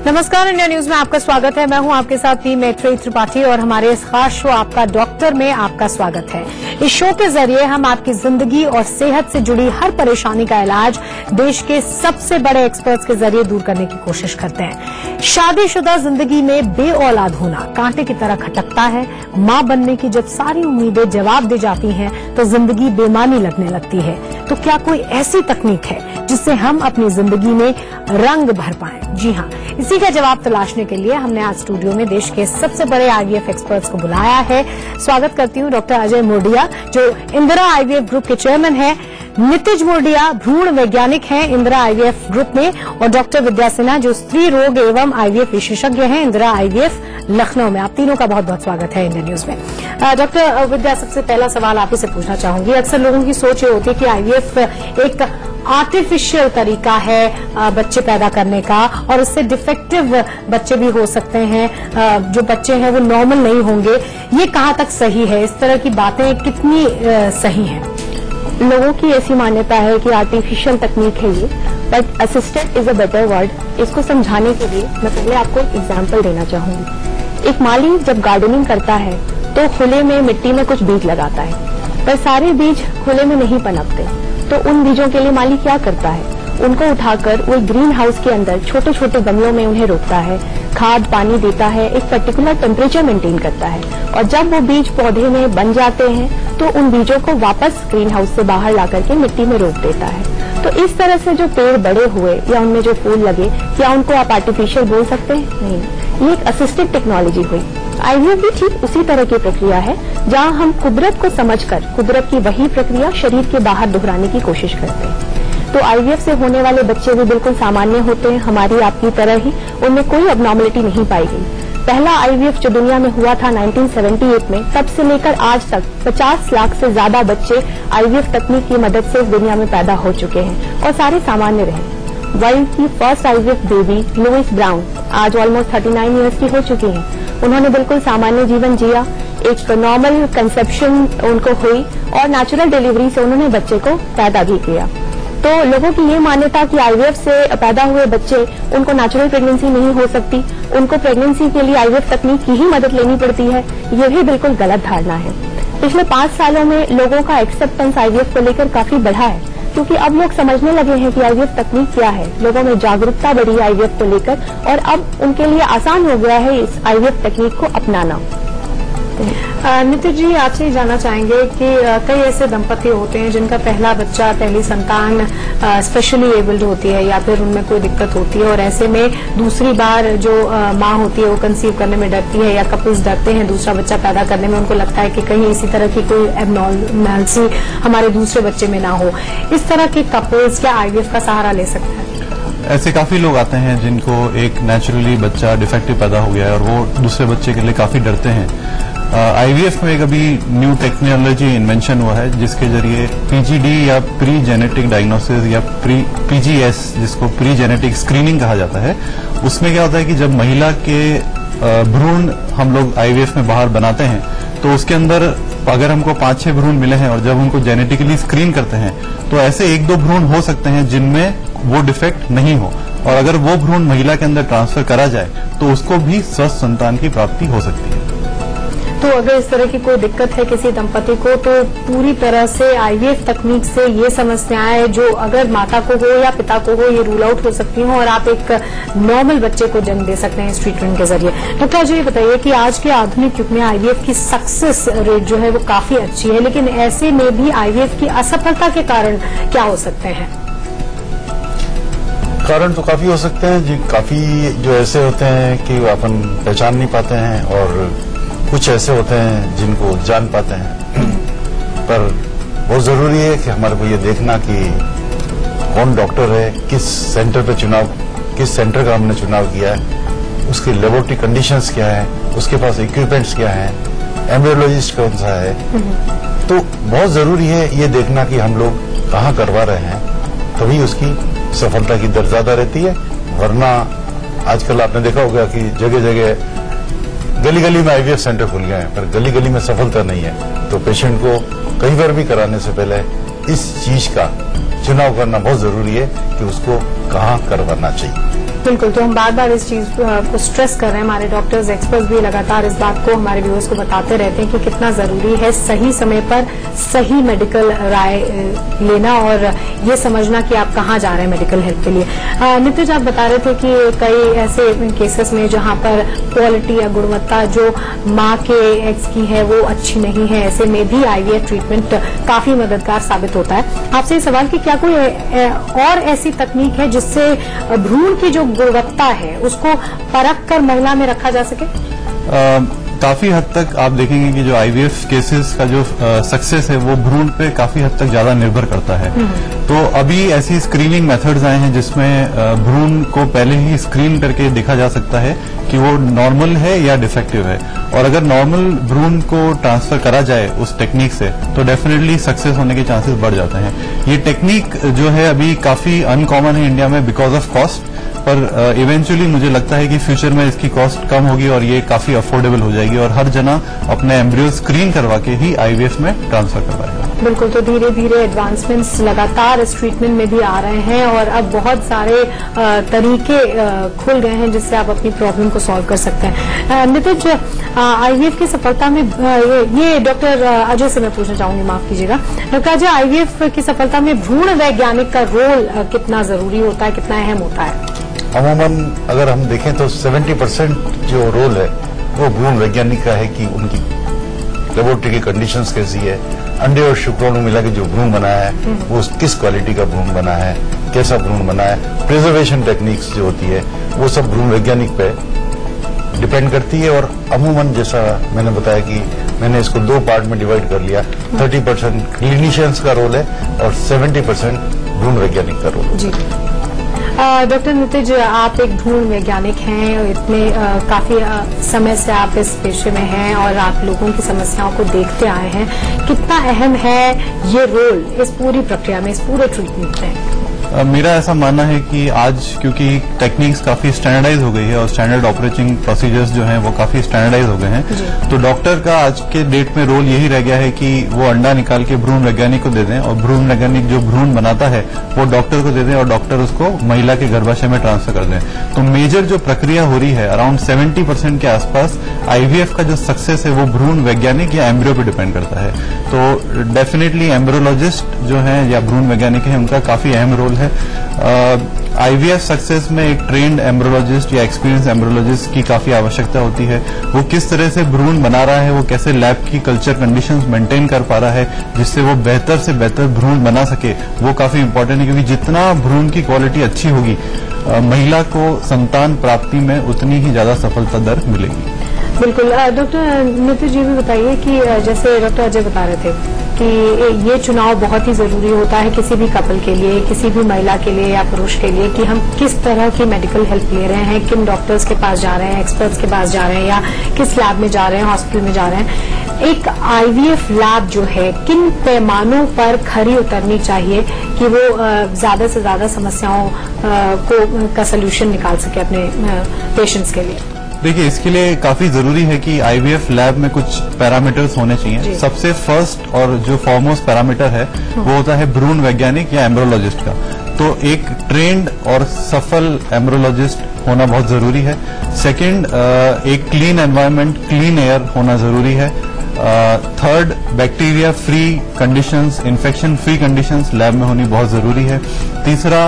नमस्कार, India news में आपका स्वागत है। मैं हूं आपके साथ पी मैत्रेयी त्रिपाठी और हमारे इस खास शो आपका डॉक्टर में आपका स्वागत है। इस शो के जरिए हम आपकी जिंदगी और सेहत से जुड़ी हर परेशानी का इलाज देश के सबसे बड़े एक्सपर्ट्स के जरिए दूर करने की कोशिश करते हैं। शादीशुदा जिंदगी में बेऔलाद होना कांटे की तरह खटकता है। मां बनने की जब सारी उम्मीदें जवाब दे जाती हैं तो जिंदगी बेमानी लगने लगती है। तो क्या कोई ऐसी तकनीक है जिससे हम अपनी जिंदगी में रंग भर पाएं? जी हां, इसी का जवाब तलाशने के लिए हमने आज स्टूडियो में देश के सबसे बड़े आईवीएफ एक्सपर्ट्स को बुलाया है। स्वागत करती हूं डॉक्टर अजय मोरडिया, जो इंदिरा आईवीएफ ग्रुप के चेयरमैन हैं, नितिज मोरडिया भ्रूण वैज्ञानिक हैं इंदिरा आईवीएफ ग्रुप में, और डॉक्टर विद्या सिन्हा जो स्त्री रोग एवं आईवीएफ विशेषज्ञ हैं इंदिरा आईवीएफ लखनऊ में। आप तीनों का बहुत बहुत स्वागत है इंडिया न्यूज में। डॉक्टर विद्या, सबसे पहला सवाल आप ही से पूछना चाहूंगी। अक्सर लोगों की सोच ये होती है कि आईवीएफ एक आर्टिफिशियल तरीका है बच्चे पैदा करने का, और उससे डिफेक्टिव बच्चे भी हो सकते हैं, जो बच्चे हैं वो नॉर्मल नहीं होंगे। ये कहाँ तक सही है? इस तरह की बातें कितनी सही हैं? लोगों की ऐसी मान्यता है कि आर्टिफिशियल तकनीक है ये, but assisted is a better word. इसको समझाने के लिए मैं पहले आपको एक एग्जांपल देना चाहूंगी। एक माली जब गार्डनिंग करता है तो खुले में मिट्टी में कुछ बीज लगाता है, पर सारे बीज खुले में नहीं पनपते। तो उन बीजों के लिए माली क्या करता है? उनको उठाकर वो ग्रीन हाउस के अंदर छोटे छोटे गमलों में उन्हें रोपता है, खाद पानी देता है, एक पर्टिकुलर टेम्परेचर मेंटेन करता है, और जब वो बीज पौधे में बन जाते हैं तो उन बीजों को वापस ग्रीन हाउस से बाहर ला करके मिट्टी में रोप देता है। तो इस तरह से जो पेड़ बड़े हुए या उनमें जो फूल लगे, क्या उनको आप आर्टिफिशियल बोल सकते हैं? नहीं, ये एक असिस्टेड टेक्नोलॉजी हुई। आईवीएफ भी ठीक उसी तरह की प्रक्रिया है, जहां हम कुदरत को समझकर कुदरत की वही प्रक्रिया शरीर के बाहर दोहराने की कोशिश करते हैं। तो आईवीएफ से होने वाले बच्चे भी बिल्कुल सामान्य होते हैं, हमारी आपकी तरह ही। उनमें कोई अबनॉर्मलिटी नहीं पाई गई। पहला आईवीएफ जो दुनिया में हुआ था 1978 में, तब से लेकर आज तक 50 लाख से ज्यादा बच्चे आईवीएफ तकनीक की मदद से इस दुनिया में पैदा हो चुके हैं और सारे सामान्य रहे। वर्ल्ड की first IVF baby Louise Brown आज ऑलमोस्ट 39 ईयर्स की हो चुकी हैं। उन्होंने बिल्कुल सामान्य जीवन जिया, एक नॉर्मल कंसेप्शन उनको हुई और नेचुरल डिलीवरी से उन्होंने बच्चे को पैदा भी किया। तो लोगों की ये मान्यता कि आईवीएफ से पैदा हुए बच्चे, उनको नेचुरल प्रेगनेंसी नहीं हो सकती, उनको प्रेगनेंसी के लिए आईवीएफ तकनीक की ही मदद लेनी पड़ती है, ये भी बिल्कुल गलत धारणा है। पिछले 5 सालों में लोगों का एक्सेप्टेंस आईवीएफ को लेकर काफी बढ़ा है, क्योंकि अब लोग समझने लगे हैं कि आईवीएफ तकनीक क्या है। लोगों में जागरूकता बढ़ी है आईवीएफ को लेकर, और अब उनके लिए आसान हो गया है इस आईवीएफ तकनीक को अपनाना। नितिज जी, आपसे ही जानना चाहेंगे कि कई ऐसे दंपति होते हैं जिनका पहला बच्चा, पहली संतान स्पेशली एबल्ड होती है या फिर उनमें कोई दिक्कत होती है, और ऐसे में दूसरी बार जो माँ होती है वो कंसीव करने में डरती है, या कपल्स डरते हैं दूसरा बच्चा पैदा करने में। उनको लगता है कि कहीं इसी तरह की कोई एबनॉर्मलिटी हमारे दूसरे बच्चे में ना हो। इस तरह के कपल्स क्या आईवीएफ का सहारा ले सकते हैं? ऐसे काफी लोग आते हैं जिनको एक नेचुरली बच्चा डिफेक्टिव पैदा हो गया है और वो दूसरे बच्चे के लिए काफी डरते हैं। आईवीएफ में एक अभी न्यू टेक्नोलॉजी इन्वेंशन हुआ है जिसके जरिए पीजीडी या प्री जेनेटिक डायग्नोसिस या पीजीएस, जिसको प्री जेनेटिक स्क्रीनिंग कहा जाता है, उसमें क्या होता है कि जब महिला के भ्रूण हम लोग आईवीएफ में बाहर बनाते हैं तो उसके अंदर अगर हमको 5-6 भ्रूण मिले हैं और जब उनको जेनेटिकली स्क्रीन करते हैं तो ऐसे 1-2 भ्रूण हो सकते हैं जिनमें वो डिफेक्ट नहीं हो, और अगर वो भ्रूण महिला के अंदर ट्रांसफर करा जाए तो उसको भी स्वस्थ संतान की प्राप्ति हो सकती है। तो अगर इस तरह की कोई दिक्कत है किसी दंपति को, तो पूरी तरह से आईवीएफ तकनीक से ये समस्याएं जो अगर माता को हो या पिता को हो, ये रूल आउट हो सकती हैं और आप एक नॉर्मल बच्चे को जन्म दे सकते हैं इस ट्रीटमेंट के जरिए। डॉक्टर जी, ये बताइए कि आज के आधुनिक युग में आईवीएफ की सक्सेस रेट जो है वो काफी अच्छी है, लेकिन ऐसे में भी आईवीएफ की असफलता के कारण क्या हो सकते हैं? कारण तो काफी हो सकते हैं जी। काफी जो ऐसे होते हैं कि अपन पहचान नहीं पाते हैं, और कुछ ऐसे होते हैं जिनको जान पाते हैं। पर बहुत जरूरी है कि हमारे को ये देखना कि कौन डॉक्टर है, किस सेंटर का हमने चुनाव किया है, उसकी लेबोरेटरी कंडीशंस क्या है, उसके पास इक्विपमेंट्स क्या है, एम्ब्रियोलॉजिस्ट कौन सा है। तो बहुत जरूरी है ये देखना कि हम लोग कहाँ करवा रहे हैं, तभी उसकी सफलता की दर ज्यादा रहती है। वरना आजकल आपने देखा होगा कि जगह जगह गली गली में आईवीएफ सेंटर खुल गए हैं, पर गली गली में सफलता नहीं है। तो पेशेंट को कहीं पर भी कराने से पहले इस चीज का चुनाव करना बहुत जरूरी है कि उसको कहाँ करवाना चाहिए। बिल्कुल, तो हम बार बार इस चीज को स्ट्रेस कर रहे हैं, हमारे डॉक्टर्स एक्सपर्ट्स भी लगातार इस बात को हमारे व्यूअर्स को बताते रहते हैं कि कितना जरूरी है सही समय पर सही मेडिकल राय लेना और ये समझना कि आप कहाँ जा रहे हैं मेडिकल हेल्प के लिए। नितिज, आप बता रहे थे कि कई ऐसे केसेस में जहां पर क्वालिटी या गुणवत्ता जो माँ के एग्स की है वो अच्छी नहीं है, ऐसे में भी IVF ट्रीटमेंट काफी मददगार साबित होता है। आपसे ये सवाल कि क्या कोई और ऐसी तकनीक है जिससे भ्रूण की जो गुणवत्ता है उसको परख कर महिला में रखा जा सके? काफी हद तक आप देखेंगे कि जो IVF केसेस का जो सक्सेस है वो भ्रूण पे काफी हद तक ज्यादा निर्भर करता है। तो अभी ऐसी स्क्रीनिंग मेथड्स आए हैं जिसमें भ्रूण को पहले ही स्क्रीन करके देखा जा सकता है कि वो नॉर्मल है या डिफेक्टिव है, और अगर नॉर्मल भ्रूण को ट्रांसफर करा जाए उस टेक्निक से तो डेफिनेटली सक्सेस होने के चांसेस बढ़ जाते हैं। ये टेक्निक जो है अभी काफी अनकॉमन है इंडिया में बिकॉज ऑफ कॉस्ट, पर इवेंचुअली मुझे लगता है कि फ्यूचर में इसकी कॉस्ट कम होगी और ये काफी अफोर्डेबल हो जाएगी और हर जना अपने एम्ब्रियो स्क्रीन करवा के ही IVF में ट्रांसफर करवाएगा। बिल्कुल, तो धीरे धीरे एडवांसमेंट्स लगातार इस ट्रीटमेंट में भी आ रहे हैं और अब बहुत सारे तरीके खुल गए हैं जिससे आप अपनी प्रॉब्लम को सॉल्व कर सकते हैं। नितिज, IVF की सफलता में ये डॉक्टर अजय से मैं पूछना चाहूंगी, माफ कीजिएगा डॉक्टर अजय, IVF की सफलता में भ्रूण वैज्ञानिक का रोल कितना जरूरी होता है, कितना अहम होता है? अमूमन अगर हम देखें तो 70% जो रोल है वो भ्रूण वैज्ञानिक का है कि उनकी लेबोरेटरी की कंडीशंस कैसी है, अंडे और शुक्राणु मिला के जो भ्रूण बना है वो किस क्वालिटी का भ्रूण बना है, कैसा भ्रूण बना है, प्रिजर्वेशन टेक्निक्स जो होती है वो सब भ्रूण वैज्ञानिक पे डिपेंड करती है। और अमूमन जैसा मैंने बताया कि मैंने इसको 2 पार्ट में डिवाइड कर लिया, 30% क्लिनिशियंस का रोल है और 70% भ्रूण वैज्ञानिक का रोल है। डॉक्टर नितिज, आप एक भ्रूण वैज्ञानिक हैं, इतने काफी समय से आप इस पेशे में हैं और आप लोगों की समस्याओं को देखते आए हैं, कितना अहम है ये रोल इस पूरी प्रक्रिया में, इस पूरे ट्रीटमेंट में? मेरा ऐसा मानना है कि आज क्योंकि टेक्निक्स काफी स्टैंडर्डाइज हो गई है और स्टैंडर्ड ऑपरेटिंग प्रोसीजर्स जो हैं वो काफी स्टैंडर्डाइज हो गए हैं, तो डॉक्टर का आज के डेट में रोल यही रह गया है कि वो अंडा निकाल के भ्रूण वैज्ञानिक को दे दें और भ्रूण वैज्ञानिक जो भ्रूण बनाता है वो डॉक्टर को दे दें और डॉक्टर उसको महिला के गर्भाशय में ट्रांसफर कर दें। तो मेजर जो प्रक्रिया हो रही है अराउंड 70% के आसपास IVF का जो सक्सेस है वो भ्रूण वैज्ञानिक या एम्ब्रियो पे डिपेंड करता है। तो डेफिनेटली एम्ब्रियोलॉजिस्ट जो हैं या भ्रूण वैज्ञानिक हैं उनका काफी अहम रोल है। IVF सक्सेस में एक ट्रेंड एम्ब्रियोलॉजिस्ट या एक्सपीरियंस एम्ब्रियोलॉजिस्ट की काफी आवश्यकता होती है। वो किस तरह से भ्रूण बना रहा है, वो कैसे लैब की कल्चर कंडीशंस मेंटेन कर पा रहा है जिससे वो बेहतर से बेहतर भ्रूण बना सके, वो काफी इंपॉर्टेंट है क्योंकि जितना भ्रूण की क्वालिटी अच्छी होगी महिला को संतान प्राप्ति में उतनी ही ज्यादा सफलता दर मिलेगी। बिल्कुल। डॉक्टर नितिज जी भी बताइए कि जैसे डॉक्टर अजय बता रहे थे कि ये चुनाव बहुत ही जरूरी होता है किसी भी कपल के लिए, किसी भी महिला के लिए या पुरुष के लिए, कि हम किस तरह की मेडिकल हेल्प ले रहे हैं, किन डॉक्टर्स के पास जा रहे हैं, एक्सपर्ट्स के पास जा रहे हैं या किस लैब में जा रहे हैं, हॉस्पिटल में जा रहे हैं। एक IVF लैब जो है किन पैमानों पर खरी उतरनी चाहिए कि वो ज्यादा से ज्यादा समस्याओं का सोल्यूशन निकाल सके अपने पेशेंट्स के लिए? देखिए, इसके लिए काफी जरूरी है कि IVF लैब में कुछ पैरामीटर्स होने चाहिए। सबसे फर्स्ट और जो फॉरमोस्ट पैरामीटर है वो होता है भ्रूण वैज्ञानिक या एम्ब्रियोलॉजिस्ट का। तो एक ट्रेंड और सफल एम्ब्रियोलॉजिस्ट होना बहुत जरूरी है। सेकंड, एक क्लीन एनवायरनमेंट, क्लीन एयर होना जरूरी है। Third, bacteria free conditions, infection free conditions lab में होनी बहुत जरूरी है। तीसरा,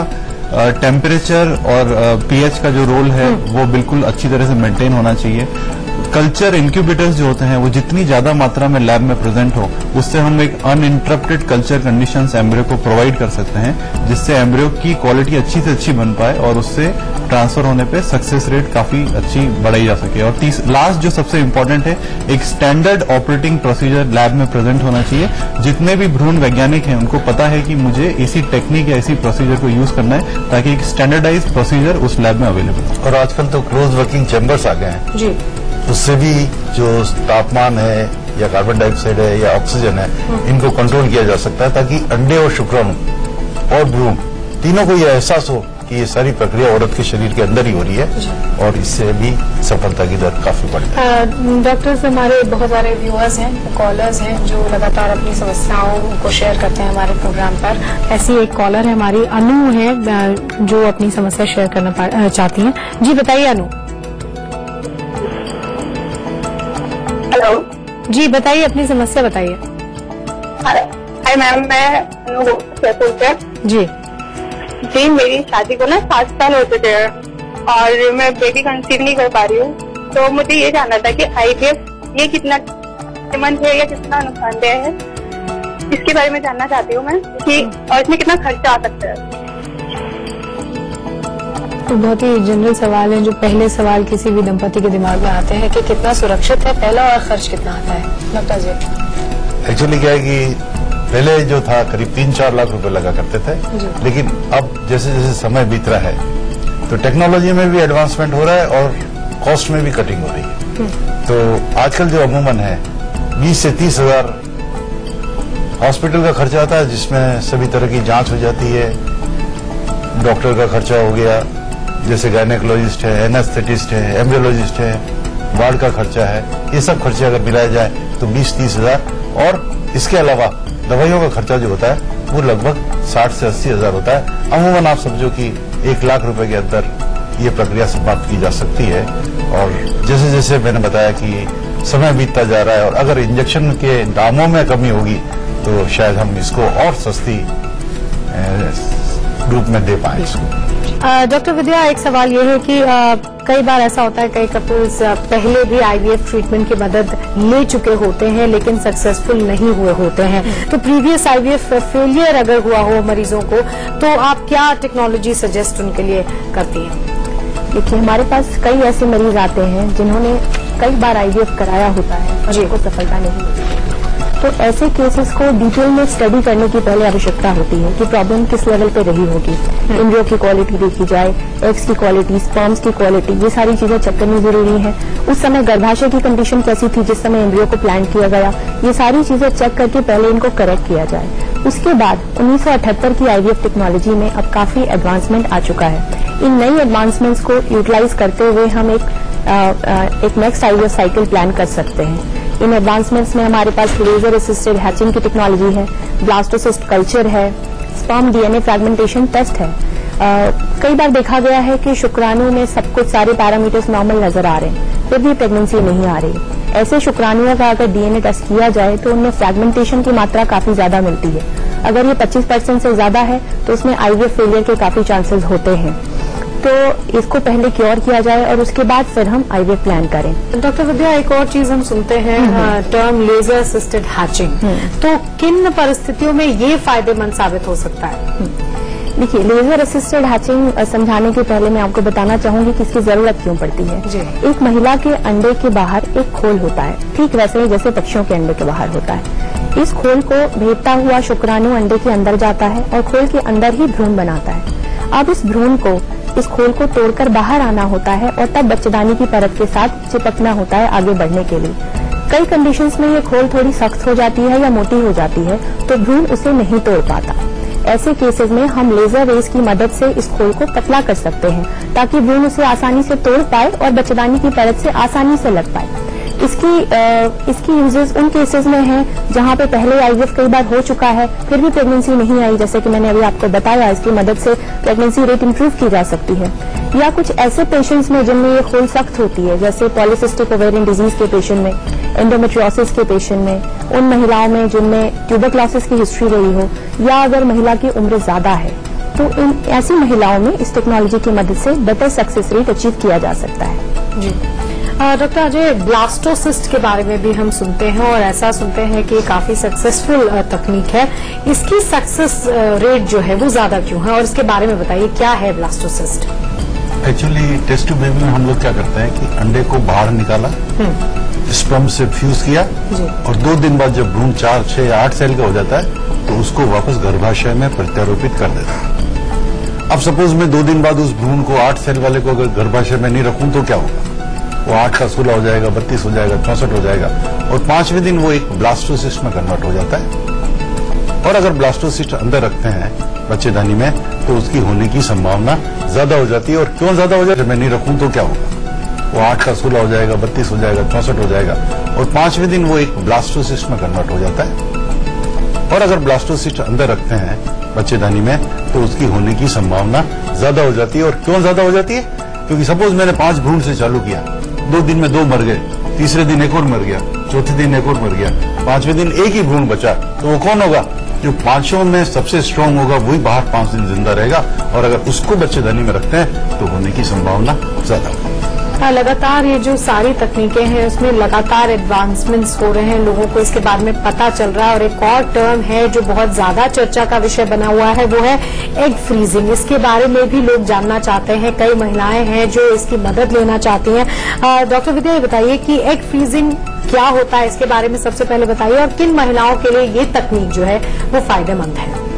टेम्परेचर और pH का जो रोल है वो बिल्कुल अच्छी तरह से मेंटेन होना चाहिए। कल्चर इंक्यूबेटर्स जो होते हैं वो जितनी ज्यादा मात्रा में लैब में प्रेजेंट हो उससे हम एक अनइंटरप्टेड कल्चर कंडीशंस एम्ब्रियो को प्रोवाइड कर सकते हैं जिससे एम्ब्रियो की क्वालिटी अच्छी से अच्छी बन पाए और उससे ट्रांसफर होने पे सक्सेस रेट काफी अच्छी बढ़ाई जा सके। और लास्ट जो सबसे इम्पोर्टेंट है, एक स्टैंडर्ड ऑपरेटिंग प्रोसीजर लैब में प्रेजेंट होना चाहिए। जितने भी भ्रूण वैज्ञानिक हैं उनको पता है कि मुझे इसी टेक्निक या इसी प्रोसीजर को यूज करना है ताकि एक स्टैंडर्डाइज प्रोसीजर उस लैब में अवेलेबल हो। और आजकल तो क्लोज वर्किंग चैम्बर्स आ गए हैं जी, उससे भी जो तापमान है या कार्बन डाइऑक्साइड है या ऑक्सीजन है इनको कंट्रोल किया जा सकता है ताकि अंडे और शुक्राणु और भ्रूण तीनों को यह एहसास हो कि ये सारी प्रक्रिया औरत के शरीर के अंदर ही हो रही है और इससे भी सफलता की दर काफी बढ़ है। डॉक्टर्स, हमारे बहुत सारे व्यूअर्स हैं, कॉलर्स हैं जो लगातार अपनी समस्याओं को शेयर करते हैं हमारे प्रोग्राम पर। ऐसी एक कॉलर है हमारी, अनु है, जो अपनी समस्या शेयर करना चाहती हैं। जी बताइए अनु। हेलो जी बताइए, अपनी समस्या बताइए। हाय मैम, मैं अनु जयपुर से। जी, मेरी शादी को ना 7 साल हो चुके हैं और मैं बेबी कंसीव नहीं कर पा रही हूँ। तो मुझे ये जानना था कि IVF ये कितना फायदेमंद है या कितना नुकसानदेह है, इसके बारे में जानना चाहती हूँ मैं कि और इसमें कितना खर्चा आ सकता है। तो बहुत ही जनरल सवाल है, जो पहले सवाल किसी भी दंपति के दिमाग में आते हैं कि कितना सुरक्षित है पहला और खर्च कितना आता है। डॉक्टर जी, एक्चुअली क्या है कि पहले जो था करीब 3-4 लाख रुपए लगा करते थे, लेकिन अब जैसे जैसे समय बीत रहा है तो टेक्नोलॉजी में भी एडवांसमेंट हो रहा है और कॉस्ट में भी कटिंग हो रही है। तो आजकल जो अमूमन है 20 से 30 हजार हॉस्पिटल का खर्चा आता है, जिसमें सभी तरह की जांच हो जाती है, डॉक्टर का खर्चा हो गया, जैसे गायनेकोलॉजिस्ट है, एनेस्थेटिस्ट है, एम्ब्रियोलॉजिस्ट है, वार्ड का खर्चा है, ये सब खर्चे अगर मिलाया जाए तो 20-30 हजार, और इसके अलावा दवाइयों का खर्चा जो होता है वो लगभग 60 से 80 हजार होता है। अमूमन आप समझो कि 1 लाख रुपए के अंदर ये प्रक्रिया समाप्त की जा सकती है। और जैसे जैसे मैंने बताया कि समय बीतता जा रहा है और अगर इंजेक्शन के दामों में कमी होगी तो शायद हम इसको और सस्ती रूप में दे पाए इसको। डॉक्टर विद्या, एक सवाल ये है कि कई बार ऐसा होता है, कई कपल्स पहले भी IVF ट्रीटमेंट की मदद ले चुके होते हैं लेकिन सक्सेसफुल नहीं हुए होते हैं। तो प्रीवियस IVF फेलियर अगर हुआ हो मरीजों को, तो आप क्या टेक्नोलॉजी सजेस्ट उनके लिए करती हैं? देखिए, हमारे पास कई ऐसे मरीज आते हैं जिन्होंने कई बार IVF कराया होता है और उनको सफलता नहीं मिली। तो ऐसे केसेस को डिटेल में स्टडी करने की पहले आवश्यकता होती है कि प्रॉब्लम किस लेवल पे रही होगी। एम्ब्रियो की क्वालिटी देखी जाए, एग्स की क्वालिटी, स्पर्म्स की क्वालिटी, ये सारी चीजें चेक करनी जरूरी है। उस समय गर्भाशय की कंडीशन कैसी थी जिस समय एम्ब्रियो को प्लांट किया गया, ये सारी चीजें चेक करके पहले इनको करेक्ट किया जाए। उसके बाद 1978 की IVF टेक्नोलॉजी में अब काफी एडवांसमेंट आ चुका है। इन नई एडवांसमेंट्स को यूटिलाइज करते हुए हम एक नेक्स्ट IVF साइकिल प्लान कर सकते हैं। इन एडवांसमेंट्स में हमारे पास लेजर असिस्टेड हैचिंग की टेक्नोलॉजी है, ब्लास्टोसिस्ट कल्चर है, स्पर्म DNA फ्रैगमेंटेशन टेस्ट है। कई बार देखा गया है कि शुक्राणु में सब कुछ सारे पैरामीटर्स नॉर्मल नजर आ रहे हैं, फिर भी प्रेगनेंसी नहीं आ रही। ऐसे शुक्राणुओं का अगर DNA टेस्ट किया जाए तो उनमें फ्रैगमेंटेशन की मात्रा काफी ज्यादा मिलती है। अगर ये 25% से ज्यादा है तो उसमें IVF फेलियर के काफी चांसेस होते हैं। तो इसको पहले क्योर किया जाए और उसके बाद फिर हम IVF प्लान करें। डॉक्टर विद्या, एक और चीज हम सुनते हैं, टर्म लेजर असिस्टेड हैचिंग, तो किन परिस्थितियों में ये फायदेमंद साबित हो सकता है? देखिए, लेजर असिस्टेड हैचिंग समझाने के पहले मैं आपको बताना चाहूंगी कि इसकी जरूरत क्यों पड़ती है। एक महिला के अंडे के बाहर एक खोल होता है, ठीक वैसे ही जैसे पक्षियों के अंडे के बाहर होता है। इस खोल को भेदता हुआ शुक्राणु अंडे के अंदर जाता है और खोल के अंदर ही भ्रूण बनाता है। अब इस खोल को तोड़कर बाहर आना होता है और तब बच्चेदानी की परत के साथ चिपकना होता है आगे बढ़ने के लिए। कई कंडीशंस में ये खोल थोड़ी सख्त हो जाती है या मोटी हो जाती है तो भ्रूण उसे नहीं तोड़ पाता। ऐसे केसेस में हम लेजर रेज की मदद से इस खोल को पतला कर सकते हैं ताकि भ्रूण उसे आसानी से तोड़ पाए और बच्चेदानी की परत से आसानी से लग पाए। इसकी यूजेस उन केसेस में है जहां पे पहले IVF कई बार हो चुका है फिर भी प्रेगनेंसी नहीं आई, जैसे कि मैंने अभी आपको बताया, इसकी मदद से प्रेगनेंसी रेट इंप्रूव की जा सकती है। या कुछ ऐसे पेशेंट्स में जिनमें ये खोल सख्त होती है, जैसे पॉलीसिस्टिक ओवेरियन डिजीज के पेशेंट में, एंडोमेट्रियोसिस के पेशेंट में, उन महिलाओं में जिनमें ट्यूबरक्लोसिस की हिस्ट्री रही हो, या अगर महिला की उम्र ज्यादा है, तो इन ऐसी महिलाओं में इस टेक्नोलॉजी की मदद से बेटर सक्सेस रेट अचीव किया जा सकता है। जी डॉक्टर अजय, ब्लास्टोसिस्ट के बारे में भी हम सुनते हैं और ऐसा सुनते हैं कि काफी सक्सेसफुल तकनीक है। इसकी सक्सेस रेट जो है वो ज्यादा क्यों है और इसके बारे में बताइए, क्या है blastocyst? Actually test tube baby में हम लोग क्या करते हैं कि अंडे को बाहर निकाला, स्पर्म से फ्यूज किया और 2 दिन बाद जब भ्रूण 4, 6 या 8 सेल का हो जाता है तो उसको वापस गर्भाशय में प्रत्यारोपित कर देता है। अब सपोज मैं 2 दिन बाद उस भ्रूण को 8 सेल वाले को अगर गर्भाशय में नहीं रखूं तो क्या होगा? वो 8 का 16 हो जाएगा, 32 हो जाएगा, 64 हो जाएगा और 5वें दिन वो एक ब्लास्टोसिस्ट में कन्वर्ट हो जाता है। और अगर ब्लास्टोसिस्ट अंदर रखते हैं बच्चेदानी में तो उसकी होने की संभावना ज्यादा हो जाती है। और क्यों ज्यादा हो जाती है? मैं नहीं रखूं तो क्या होगा? वो 8 का 16 हो जाएगा, 32 हो जाएगा, 64 हो जाएगा और 5वें दिन वो एक ब्लास्टोसिस्ट में कन्वर्ट हो जाता है। और अगर ब्लास्टोसिस्ट अंदर रखते हैं बच्चेदानी में तो उसकी होने की संभावना ज्यादा हो जाती है। और क्यों ज्यादा हो जाती है? क्योंकि सपोज मैंने 5 भ्रूण से चालू किया, 2 दिन में 2 मर गए, तीसरे दिन एक और मर गया, चौथे दिन एक और मर गया, 5वें दिन एक ही भ्रूण बचा, तो वो कौन होगा? जो 5 में सबसे स्ट्रांग होगा वही बाहर 5 दिन जिंदा रहेगा। और अगर उसको बच्चेदानी में रखते हैं तो होने की संभावना ज्यादा होगी। लगातार ये जो सारी तकनीकें हैं उसमें लगातार एडवांसमेंट्स हो रहे हैं, लोगों को इसके बारे में पता चल रहा है। और एक और टर्म है जो बहुत ज्यादा चर्चा का विषय बना हुआ है, वो है एग फ्रीजिंग। इसके बारे में भी लोग जानना चाहते हैं, कई महिलाएं हैं जो इसकी मदद लेना चाहती हैं। डॉक्टर विद्या, ये बताइए कि एग फ्रीजिंग क्या होता है, इसके बारे में सबसे पहले बताइए, और किन महिलाओं के लिए ये तकनीक जो है वो फायदेमंद है?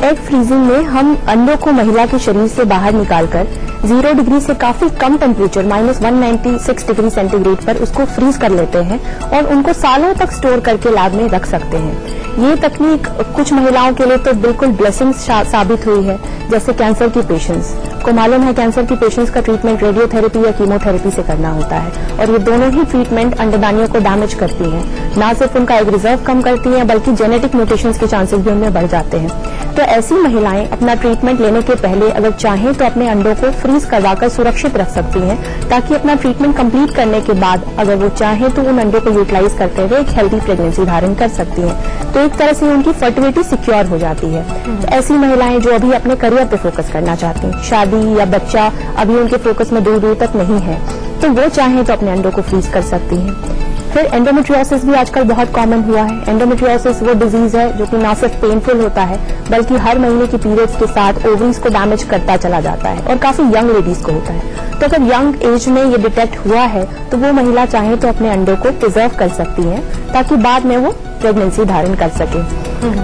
एग फ्रीजिंग में हम अंडों को महिला के शरीर से बाहर निकालकर 0 डिग्री से काफी कम टेम्परेचर -196 डिग्री सेंटीग्रेड पर उसको फ्रीज कर लेते हैं और उनको सालों तक स्टोर करके लैब में रख सकते हैं। ये तकनीक कुछ महिलाओं के लिए तो बिल्कुल ब्लेसिंग साबित हुई है, जैसे कैंसर की पेशेंट्स को मालूम है कैंसर की पेशेंट्स का ट्रीटमेंट रेडियोथेरेपी या कीमोथेरेपी से करना होता है और ये दोनों ही ट्रीटमेंट अंडदानियों को डैमेज करती हैं, ना सिर्फ उनका एग रिजर्व कम करती हैं बल्कि जेनेटिक म्यूटेशंस के चांसेस भी उनमें बढ़ जाते हैं। तो ऐसी महिलाएं अपना ट्रीटमेंट लेने के पहले अगर चाहें तो अपने अंडों को फ्रीज करवाकर सुरक्षित रख सकती हैं, ताकि अपना ट्रीटमेंट कंप्लीट करने के बाद अगर वो चाहें तो उन अंडों को यूटिलाइज करते हुए एक हेल्दी प्रेगनेंसी धारण कर सकती हैं। तो एक तरह से उनकी फर्टिलिटी सिक्योर हो जाती है। तो ऐसी महिलाएं जो अभी अपने करियर पे फोकस करना चाहती हैं, शादी या बच्चा अभी उनके फोकस में दूर दूर तक नहीं है, तो वो चाहें तो अपने अंडों को फ्रीज कर सकती हैं। फिर एंडोमेट्रियोसिस भी आजकल बहुत कॉमन हुआ है। एंडोमेट्रियोसिस वो डिजीज है जो कि ना सिर्फ पेनफुल होता है बल्कि हर महीने की पीरियड्स के साथ ओवरीज को डैमेज करता चला जाता है और काफी यंग लेडीज को होता है। तो अगर यंग एज में ये डिटेक्ट हुआ है तो वो महिला चाहे तो अपने अंडों को प्रिजर्व कर सकती है ताकि बाद में वो प्रेगनेंसी धारण कर सके।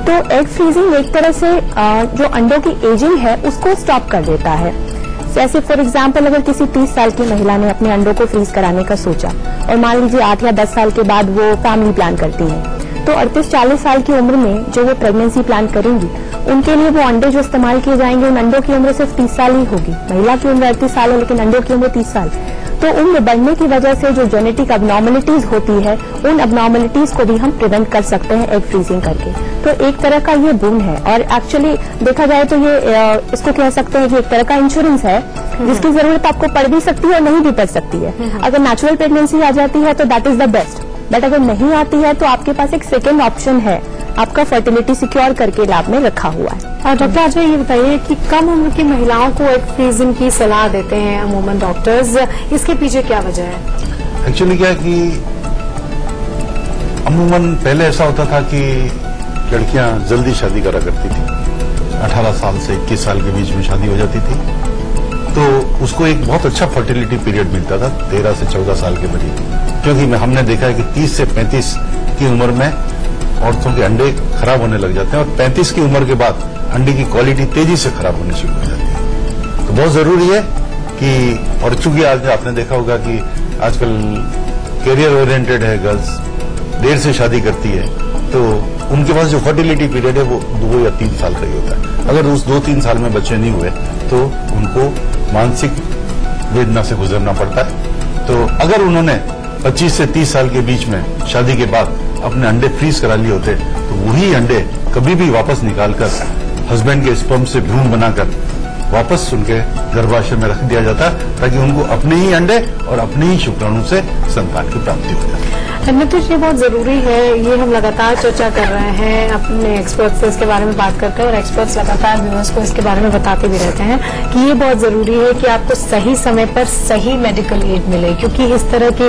तो एग फ्रीजिंग एक तरह से जो अंडों की एजिंग है उसको स्टॉप कर देता है। जैसे फॉर एग्जाम्पल अगर किसी 30 साल की महिला ने अपने अंडों को फ्रीज कराने का सोचा और मान लीजिए 8 या 10 साल के बाद वो फैमिली प्लान करती है, तो 38-40 साल की उम्र में जो वो प्रेगनेंसी प्लान करेंगी उनके लिए वो अंडे जो इस्तेमाल किए जाएंगे उन अंडों की उम्र सिर्फ 30 साल ही होगी। महिला की उम्र 38 साल है लेकिन अंडों की उम्र 30 साल। तो उम्र बढ़ने की वजह से जो जेनेटिक अबनॉर्मलिटीज होती है उन अबनॉर्मलिटीज को भी हम प्रिवेंट कर सकते हैं एग फ्रीजिंग करके। तो एक तरह का ये बून है और एक्चुअली देखा जाए तो ये इसको कह सकते हैं कि एक तरह का इंश्योरेंस है जिसकी जरूरत आपको पड़ भी सकती है और नहीं भी पड़ सकती है। अगर नेचुरल प्रेगनेंसी आ जाती है तो that is the best, but अगर नहीं आती है तो आपके पास एक सेकेंड ऑप्शन है, आपका फर्टिलिटी सिक्योर करके लैब में रखा हुआ है। और डॉक्टर अच्छा ये बताइए कि कम उम्र की महिलाओं को एग फ्रीजिंग की सलाह देते हैं अमूमन डॉक्टर्स, इसके पीछे क्या वजह है? एक्चुअली क्या है कि अमूमन पहले ऐसा होता था कि लड़कियां जल्दी शादी करा करती थी, 18 साल से 21 साल के बीच में शादी हो जाती थी, तो उसको एक बहुत अच्छा फर्टिलिटी पीरियड मिलता था 13 से 14 साल के करीब। क्योंकि हमने देखा है कि 30 से 35 की उम्र में औरतों के अंडे खराब होने लग जाते हैं और 35 की उम्र के बाद अंडे की क्वालिटी तेजी से खराब होनी शुरू हो जाती है। तो बहुत जरूरी है कि, और चूंकि आज आपने देखा होगा कि आजकल कैरियर ओरिएंटेड है, गर्ल्स देर से शादी करती है, तो उनके पास जो फर्टिलिटी पीरियड है वो 2 या 3 साल का ही होता है। अगर उस 2-3 साल में बच्चे नहीं हुए तो उनको मानसिक वेदना से गुजरना पड़ता है। तो अगर उन्होंने 25 से 30 साल के बीच में शादी के बाद अपने अंडे फ्रीज करा लिए होते तो वही अंडे कभी भी वापस निकालकर हस्बैंड के स्पर्म से भ्रूण बनाकर वापस उनके गर्भाशय में रख दिया जाता ताकि उनको अपने ही अंडे और अपने ही शुक्राणु से संतान की प्राप्ति हो जाती। नितिश, ये बहुत जरूरी है, ये हम लगातार चर्चा कर रहे हैं अपने एक्सपर्ट्स से इसके बारे में बात करते हैं और एक्सपर्ट्स लगातार व्यूअर्स को इसके बारे में बताते भी रहते हैं कि ये बहुत जरूरी है कि आपको सही समय पर सही मेडिकल एड मिले, क्योंकि इस तरह की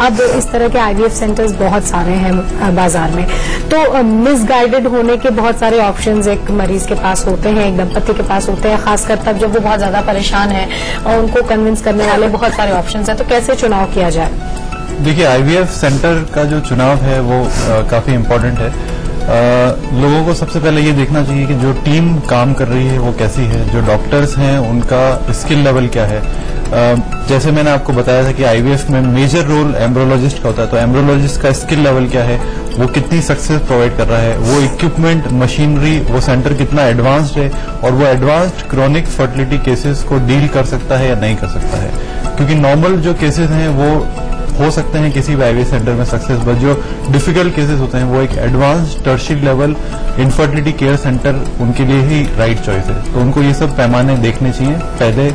अब इस तरह के IVF सेंटर्स बहुत सारे हैं बाजार में। तो मिसगाइडेड होने के बहुत सारे ऑप्शंस एक मरीज के पास होते हैं, एक दंपति के पास होते हैं, खासकर तब जब वो बहुत ज्यादा परेशान है और उनको कन्विंस करने वाले बहुत सारे ऑप्शंस हैं। तो कैसे चुनाव किया जाए? देखिए, IVF सेंटर का जो चुनाव है वो काफी इम्पोर्टेंट है। लोगों को सबसे पहले ये देखना चाहिए कि जो टीम काम कर रही है वो कैसी है, जो डॉक्टर्स हैं उनका स्किल लेवल क्या है। जैसे मैंने आपको बताया था कि IVF में मेजर रोल एम्ब्रोलॉजिस्ट का होता है, तो एम्ब्रोलॉजिस्ट का स्किल लेवल क्या है, वो कितनी सक्सेस प्रोवाइड कर रहा है, वो इक्विपमेंट, मशीनरी, वो सेंटर कितना एडवांस्ड है और वो एडवांस्ड क्रोनिक फर्टिलिटी केसेस को डील कर सकता है या नहीं कर सकता है। क्योंकि नॉर्मल जो केसेस हैं वो हो सकते हैं किसी भी आईवीएफ सेंटर में सक्सेस, बट जो डिफिकल्ट केसेस होते हैं वो एक advance tertiary level infertility care centre उनके लिए ही राइट चॉइस है। तो उनको ये सब पैमाने देखने चाहिए पहले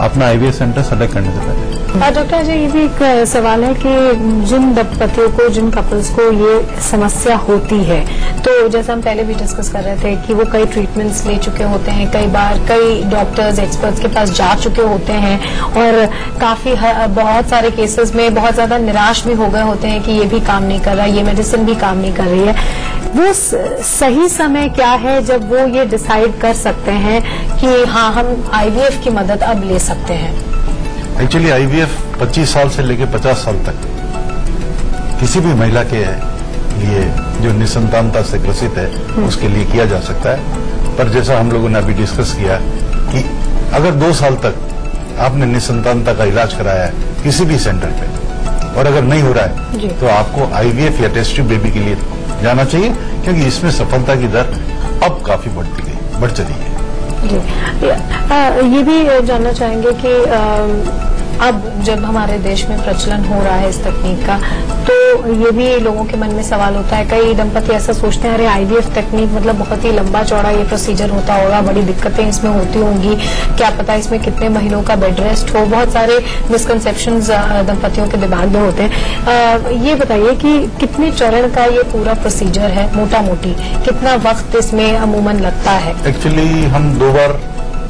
अपना आईवीएफ सेंटर सेलेक्ट करने से पहले। डॉक्टर अजय, ये भी एक सवाल है कि जिन दंपतियों को, जिन कपल्स को ये समस्या होती है, तो जैसा हम पहले भी डिस्कस कर रहे थे कि वो कई ट्रीटमेंट्स ले चुके होते हैं, कई बार कई डॉक्टर्स, एक्सपर्ट्स के पास जा चुके होते हैं और काफी बहुत सारे केसेस में बहुत ज्यादा निराश भी हो गए होते हैं कि ये भी काम नहीं कर रहा, ये मेडिसिन भी काम नहीं कर रही है। वो सही समय क्या है जब वो ये डिसाइड कर सकते हैं कि हाँ, हम आईवीएफ की मदद अब ले सकते हैं? एक्चुअली आईवीएफ 25 साल से लेकर 50 साल तक किसी भी महिला के लिए जो निसंतानता से ग्रसित है उसके लिए किया जा सकता है। पर जैसा हम लोगों ने अभी डिस्कस किया कि अगर 2 साल तक आपने निसंतानता का इलाज कराया है किसी भी सेंटर पे और अगर नहीं हो रहा है तो आपको आईवीएफ या टेस्ट ट्यूब बेबी के लिए जाना चाहिए, क्योंकि इसमें सफलता की दर अब काफी बढ़ चली है। जी, ये भी जानना चाहेंगे कि अब जब हमारे देश में प्रचलन हो रहा है इस तकनीक का, तो ये भी लोगों के मन में सवाल होता है, कई दंपति ऐसा सोचते हैं अरे आईवीएफ तकनीक मतलब बहुत ही लंबा चौड़ा ये प्रोसीजर होता होगा, बड़ी दिक्कतें इसमें होती होंगी, क्या पता इसमें कितने महीनों का बेड रेस्ट हो, बहुत सारे मिसकंसेप्शंस दंपतियों के दिमाग में होते हैं। ये बताइए कि कितने चरण का ये पूरा प्रोसीजर है, मोटा मोटी कितना वक्त इसमें अमूमन लगता है? एक्चुअली हम 2 बार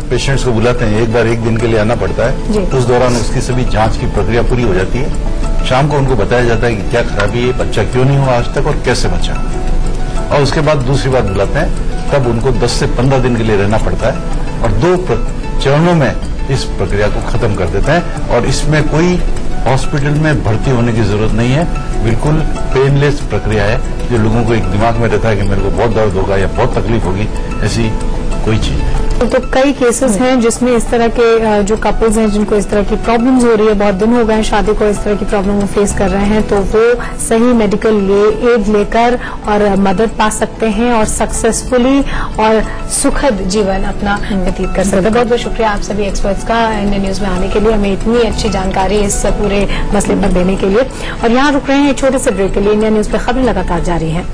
पेशेंट्स को बुलाते हैं, एक बार 1 दिन के लिए आना पड़ता है। उस दौरान उसकी सभी जांच की प्रक्रिया पूरी हो जाती है। शाम को उनको बताया जाता है कि क्या खराबी है, बच्चा क्यों नहीं हुआ आज तक और कैसे बचा, और उसके बाद दूसरी बार बुलाते हैं, तब उनको 10 से 15 दिन के लिए रहना पड़ता है और 2 चरणों में इस प्रक्रिया को खत्म कर देते हैं। और इसमें कोई हॉस्पिटल में भर्ती होने की जरूरत नहीं है, बिल्कुल पेनलेस प्रक्रिया है। जो लोगों को एक दिमाग में रहता है कि मेरे को बहुत दर्द होगा या बहुत तकलीफ होगी, ऐसी कोई चीज नहीं। तो कई केसेस हैं जिसमें इस तरह के जो कपल्स हैं जिनको इस तरह की प्रॉब्लम्स हो रही है, बहुत दिन हो गए हैं शादी को, इस तरह की प्रॉब्लम वो फेस कर रहे हैं, तो वो सही मेडिकल एड लेकर और मदद पा सकते हैं और सक्सेसफुली और सुखद जीवन अपना व्यतीत कर सकते हैं। बहुत बहुत शुक्रिया आप सभी एक्सपर्ट्स का इंडिया न्यूज में आने के लिए, हमें इतनी अच्छी जानकारी इस पूरे मसले पर देने के लिए। और यहाँ रुक रहे हैं एक छोटे से ब्रेक के लिए। इंडिया न्यूज पर खबरें लगातार जारी है।